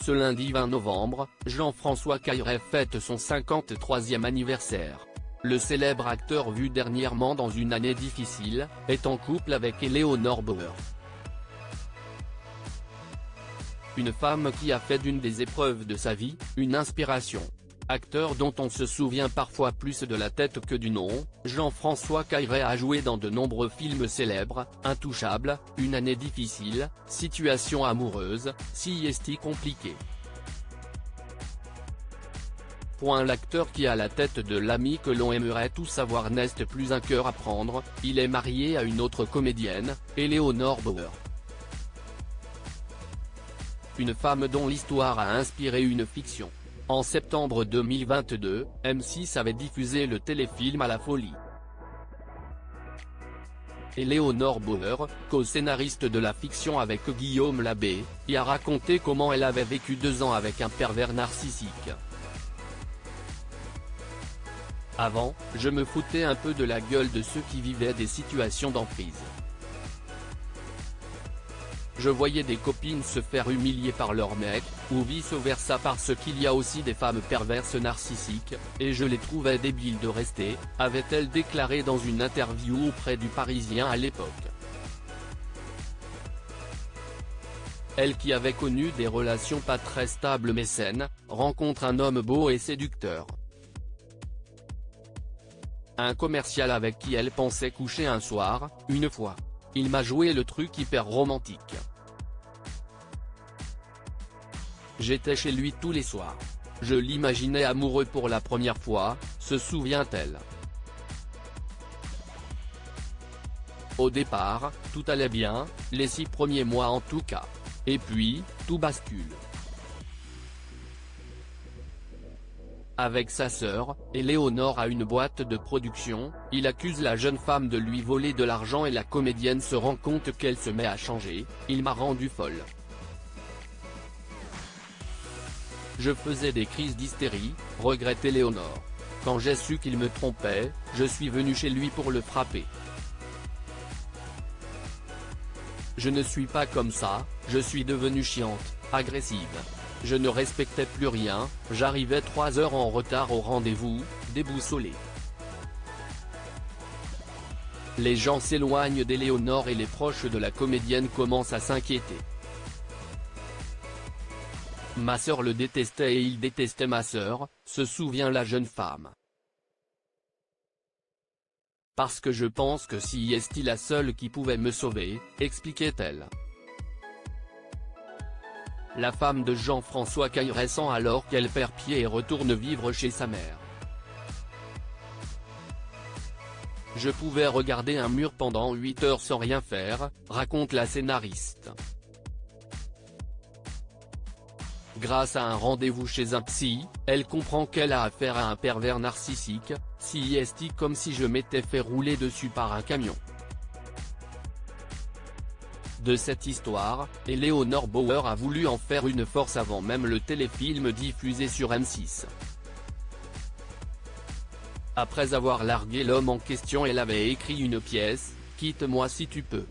Ce lundi 20 novembre, Jean-François Cailleret fête son 53e anniversaire. Le célèbre acteur vu dernièrement dans Une année difficile, est en couple avec Éléonore Bauer. Une femme qui a fait d'une des épreuves de sa vie, une inspiration. Acteur dont on se souvient parfois plus de la tête que du nom, Jean-François Cailleret a joué dans de nombreux films célèbres, Intouchable, Une année difficile, Situation amoureuse, Siesti compliqué. L'acteur qui a la tête de l'ami que l'on aimerait tous savoir n'est plus un cœur à prendre, il est marié à une autre comédienne, Éléonore Bauer. Une femme dont l'histoire a inspiré une fiction. En septembre 2022, M6 avait diffusé le téléfilm À la folie. Éléonore Bauer, co-scénariste de la fiction avec Guillaume Labbé, y a raconté comment elle avait vécu 2 ans avec un pervers narcissique. Avant, je me foutais un peu de la gueule de ceux qui vivaient des situations d'emprise. Je voyais des copines se faire humilier par leur mec, ou vice-versa parce qu'il y a aussi des femmes perverses narcissiques, et je les trouvais débiles de rester, avait-elle déclaré dans une interview auprès du Parisien à l'époque. Elle qui avait connu des relations pas très stables mais saines, rencontre un homme beau et séducteur. Un commercial avec qui elle pensait coucher un soir, une fois. Il m'a joué le truc hyper romantique. J'étais chez lui tous les soirs. Je l'imaginais amoureux pour la première fois, se souvient-elle. Au départ, tout allait bien, les 6 premiers mois en tout cas. Et puis, tout bascule. Avec sa sœur, Éléonore a une boîte de production, il accuse la jeune femme de lui voler de l'argent et la comédienne se rend compte qu'elle se met à changer, il m'a rendu folle. Je faisais des crises d'hystérie, regrette Éléonore. Quand j'ai su qu'il me trompait, je suis venu chez lui pour le frapper. Je ne suis pas comme ça, je suis devenue chiante, agressive. Je ne respectais plus rien, j'arrivais 3 heures en retard au rendez-vous, déboussolé. Les gens s'éloignent d'Éléonore et les proches de la comédienne commencent à s'inquiéter. Ma sœur le détestait et il détestait ma sœur, se souvient la jeune femme. Parce que je pense que si est la seule qui pouvait me sauver, expliquait-elle. La femme de Jean-François Cailleret sent alors qu'elle perd pied et retourne vivre chez sa mère. Je pouvais regarder un mur pendant 8 heures sans rien faire, raconte la scénariste. Grâce à un rendez-vous chez un psy, elle comprend qu'elle a affaire à un pervers narcissique, siesti comme si je m'étais fait rouler dessus par un camion. De cette histoire, Éléonore Bauer a voulu en faire une force avant même le téléfilm diffusé sur M6. Après avoir largué l'homme en question, elle avait écrit une pièce, « Quitte-moi si tu peux ».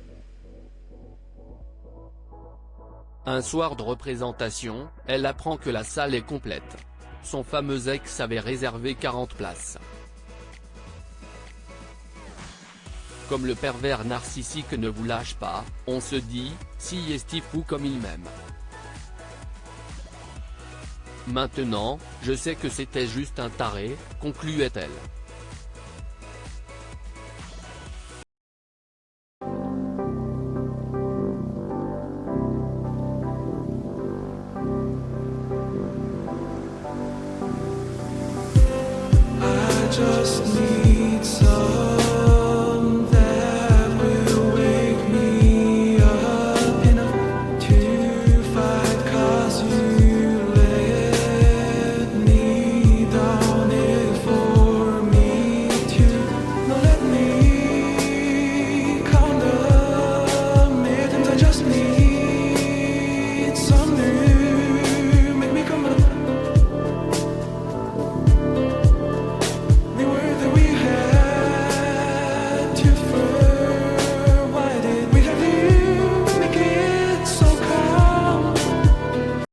Un soir de représentation, elle apprend que la salle est complète. Son fameux ex avait réservé 40 places. Comme le pervers narcissique ne vous lâche pas, on se dit, si est fou comme il m'aime. Maintenant, je sais que c'était juste un taré, concluait-elle.